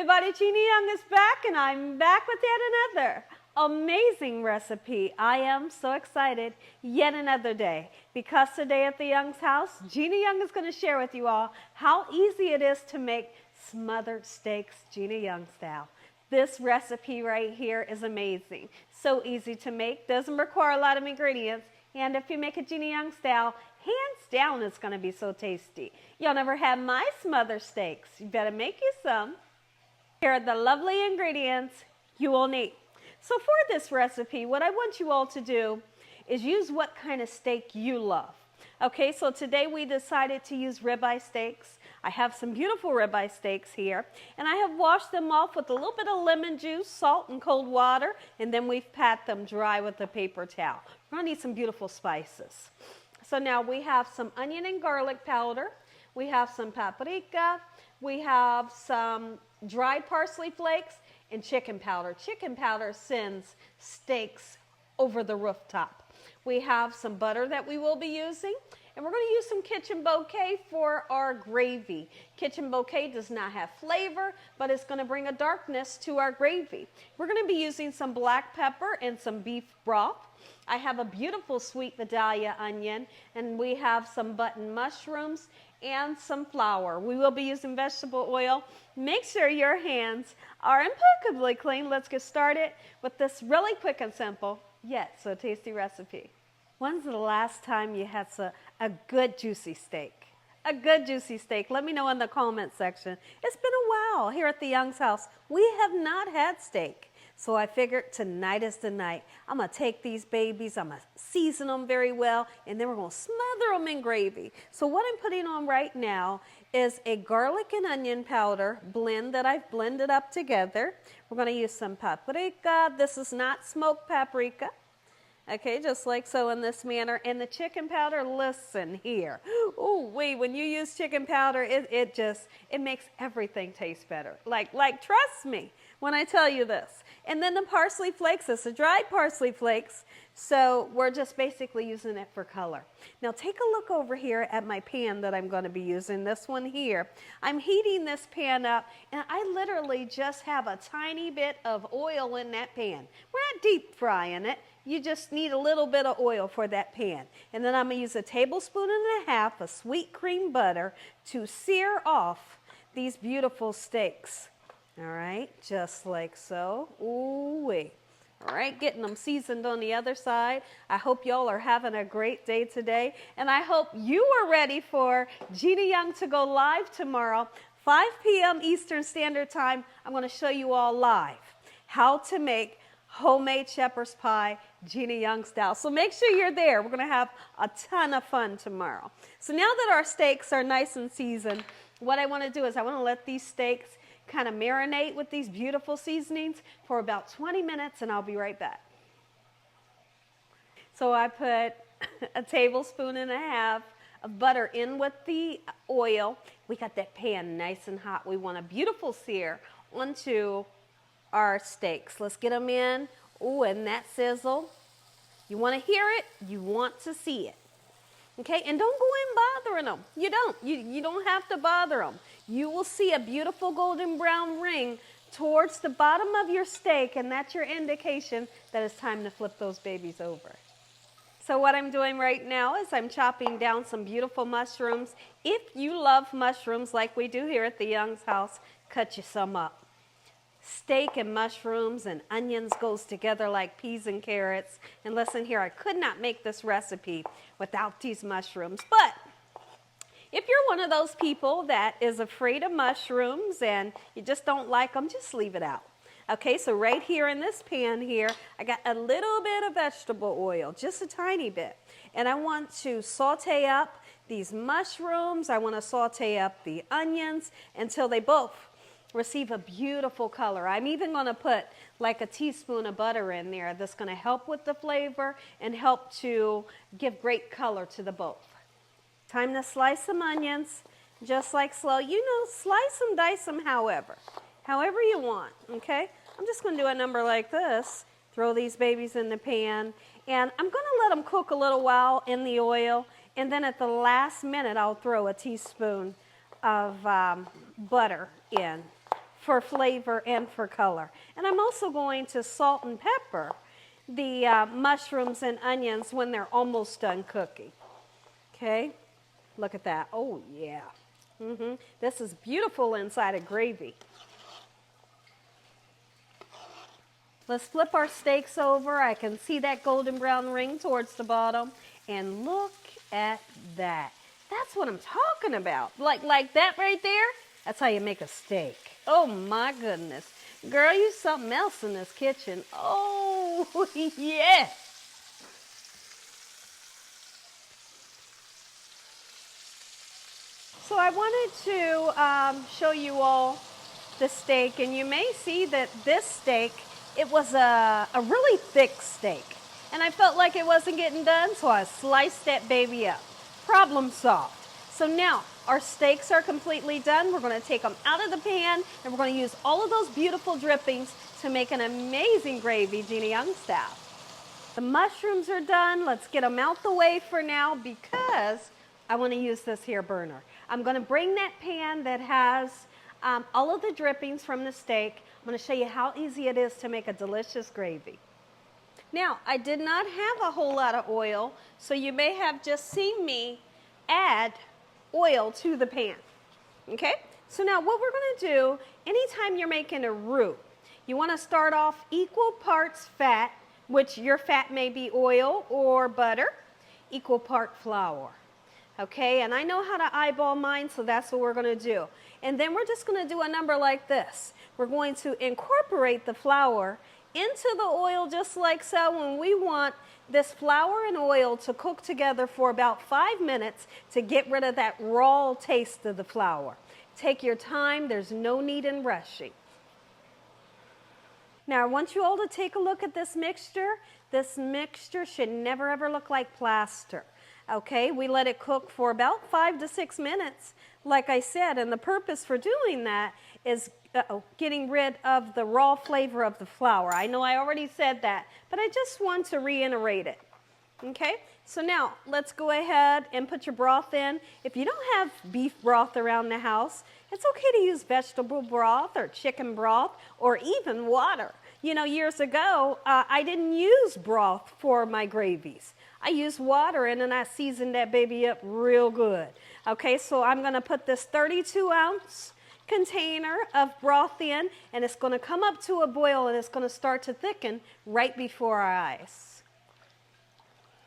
everybody, Gina Young is back, and I'm back with yet another amazing recipe. I am so excited. Yet another day, because today at the Young's house, Gina Young is going to share with you all how easy it is to make smothered steaks Gina Young style. This recipe right here is amazing. So easy to make, doesn't require a lot of ingredients, and if you make it Gina Young style, hands down it's going to be so tasty. Y'all never had my smothered steaks. You better make you some. Here are the lovely ingredients you will need. So for this recipe, what I want you all to do is use what kind of steak you love. Okay, so today we decided to use ribeye steaks. I have some beautiful ribeye steaks here, and I have washed them off with a little bit of lemon juice, salt, and cold water, and then we've pat them dry with a paper towel. We're gonna need some beautiful spices. So now we have some onion and garlic powder, we have some paprika, we have some dried parsley flakes, and chicken powder. Chicken powder sends steaks over the rooftop. We have some butter that we will be using, and we're going to use some kitchen bouquet for our gravy. Kitchen bouquet does not have flavor, but it's going to bring a darkness to our gravy. We're going to be using some black pepper and some beef broth. I have a beautiful sweet Vidalia onion, and we have some button mushrooms and some flour. We will be using vegetable oil. Make sure your hands are impeccably clean. Let's get started with this really quick and simple, yet so tasty recipe. When's the last time you had a good juicy steak? A good juicy steak. Let me know in the comment section. It's been a while here at the Young's house. We have not had steak. So I figured tonight is the night. I'm going to take these babies, I'm going to season them very well, and then we're going to smother them in gravy. So what I'm putting on right now is a garlic and onion powder blend that I've blended up together. We're going to use some paprika. This is not smoked paprika. Okay, just like so in this manner. And the chicken powder, listen here. Oh, wait, when you use chicken powder, it makes everything taste better. Like, trust me when I tell you this. And then the parsley flakes, this is dried parsley flakes. So we're just basically using it for color. Now take a look over here at my pan that I'm going to be using, this one here. I'm heating this pan up, and I literally just have a tiny bit of oil in that pan. We're not deep frying it. You just need a little bit of oil for that pan. And then I'm going to use a tablespoon and a half of sweet cream butter to sear off these beautiful steaks. All right, just like so. Ooh-wee. All right, getting them seasoned on the other side. I hope y'all are having a great day today, and I hope you are ready for Gina Young to go live tomorrow, 5 p.m. Eastern Standard Time. I'm going to show you all live how to make homemade shepherd's pie Gina Young style. So make sure you're there. We're going to have a ton of fun tomorrow. So now that our steaks are nice and seasoned, what I want to do is I want to let these steaks kind of marinate with these beautiful seasonings for about 20 minutes, and I'll be right back. So I put a tablespoon and a half of butter in with the oil. We got that pan nice and hot. We want a beautiful sear onto our steaks. Let's get them in. Ooh, and that sizzle. You want to hear it, you want to see it. Okay, and don't go in bothering them. You don't have to bother them. You will see a beautiful golden brown ring towards the bottom of your steak, and that's your indication that it's time to flip those babies over. So what I'm doing right now is I'm chopping down some beautiful mushrooms. If you love mushrooms like we do here at the Young's house, cut you some up. Steak and mushrooms and onions goes together like peas and carrots. And listen here, I could not make this recipe without these mushrooms. But if you're one of those people that is afraid of mushrooms and you just don't like them, just leave it out. Okay, so right here in this pan here, I got a little bit of vegetable oil, just a tiny bit. And I want to saute up these mushrooms. I want to saute up the onions until they both receive a beautiful color. I'm even going to put like a teaspoon of butter in there that's going to help with the flavor and help to give great color to the both. Time to slice some onions, just like slow. You know, slice them, dice them, however you want, okay? I'm just going to do a number like this, throw these babies in the pan, and I'm going to let them cook a little while in the oil, and then at the last minute I'll throw a teaspoon of butter in for flavor and for color. And I'm also going to salt and pepper the mushrooms and onions when they're almost done cooking. Okay, look at that. Oh yeah. This is beautiful inside of gravy. Let's flip our steaks over. I can see that golden brown ring towards the bottom. And look at that. That's what I'm talking about. Like that right there, that's how you make a steak. Oh my goodness. Girl, you something else in this kitchen. Oh, yes. So I wanted to show you all the steak, and you may see that this steak, it was a really thick steak. And I felt like it wasn't getting done, so I sliced that baby up. Problem solved. So now our steaks are completely done. We're going to take them out of the pan, and we're going to use all of those beautiful drippings to make an amazing gravy, Gina Young style. The mushrooms are done. Let's get them out the way for now because I want to use this here burner. I'm going to bring that pan that has all of the drippings from the steak. I'm going to show you how easy it is to make a delicious gravy. Now, I did not have a whole lot of oil, so you may have just seen me add oil to the pan. Okay? So now what we're going to do, anytime you're making a roux, you want to start off equal parts fat, which your fat may be oil or butter, equal part flour. Okay, and I know how to eyeball mine, so that's what we're going to do. And then we're just going to do a number like this. We're going to incorporate the flour into the oil just like so when we want this flour and oil to cook together for about 5 minutes to get rid of that raw taste of the flour. Take your time. There's no need in rushing. Now, I want you all to take a look at this mixture. This mixture should never ever look like plaster. Okay, we let it cook for about 5 to 6 minutes, like I said, and the purpose for doing that is getting rid of the raw flavor of the flour. I know I already said that, but I just want to reiterate it. Okay, so now let's go ahead and put your broth in. If you don't have beef broth around the house, it's okay to use vegetable broth or chicken broth or even water. You know, years ago, I didn't use broth for my gravies. I used water and then I seasoned that baby up real good. Okay, so I'm going to put this 32-ounce container of broth in, and it's going to come up to a boil and it's going to start to thicken right before our eyes.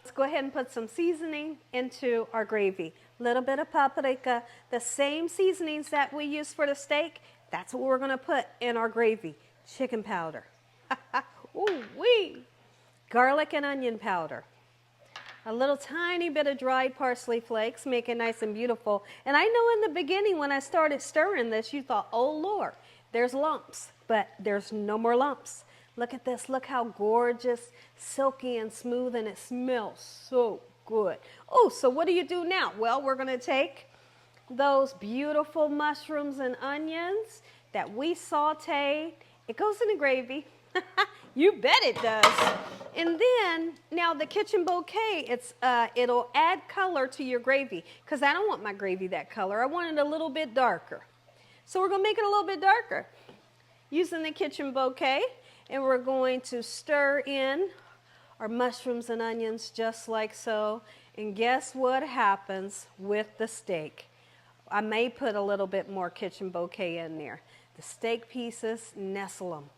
Let's go ahead and put some seasoning into our gravy. A little bit of paprika, the same seasonings that we use for the steak, that's what we're going to put in our gravy. Chicken powder. Ooh-wee. Garlic and onion powder. A little tiny bit of dried parsley flakes, make it nice and beautiful. And I know in the beginning when I started stirring this, you thought, oh Lord, there's lumps, but there's no more lumps. Look at this, look how gorgeous, silky and smooth, and it smells so good. Oh, so what do you do now? Well, we're gonna take those beautiful mushrooms and onions that we sauteed. It goes in the gravy. You bet it does. And then, now the kitchen bouquet, it'll add color to your gravy because I don't want my gravy that color. I want it a little bit darker. So we're going to make it a little bit darker using the kitchen bouquet, and we're going to stir in our mushrooms and onions just like so. And guess what happens with the steak? I may put a little bit more kitchen bouquet in there. The steak pieces, nestle them.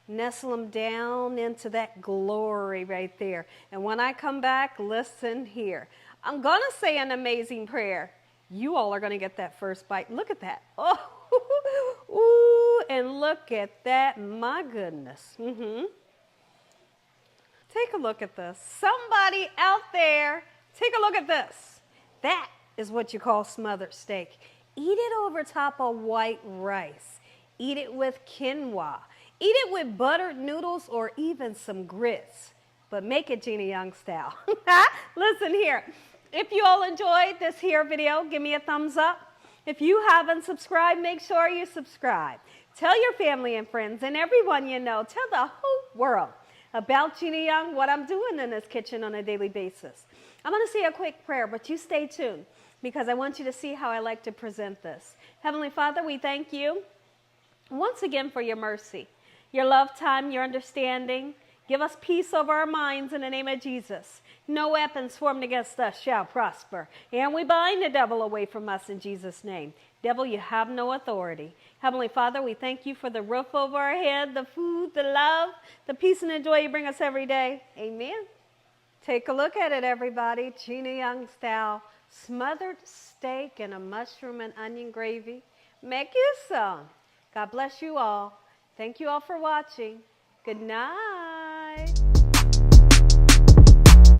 Nestle them down into that glory right there. And when I come back, listen here. I'm going to say an amazing prayer. You all are going to get that first bite. Look at that. Oh, ooh, and look at that. My goodness. Take a look at this. Somebody out there, take a look at this. That is what you call smothered steak. Eat it over top of white rice. Eat it with quinoa. Eat it with buttered noodles or even some grits, but make it Gina Young style. Listen here, if you all enjoyed this here video, give me a thumbs up. If you haven't subscribed, make sure you subscribe. Tell your family and friends and everyone you know, tell the whole world about Gina Young, what I'm doing in this kitchen on a daily basis. I'm going to say a quick prayer, but you stay tuned because I want you to see how I like to present this. Heavenly Father, we thank you. once again for your mercy, your love time, your understanding. Give us peace over our minds in the name of Jesus. No weapons formed against us shall prosper. And we bind the devil away from us in Jesus' name. Devil, you have no authority. Heavenly Father, we thank you for the roof over our head, the food, the love, the peace and the joy you bring us every day. Amen. Take a look at it, everybody. Gina Young style smothered steak and a mushroom and onion gravy. Make you some. God bless you all. Thank you all for watching. Good night.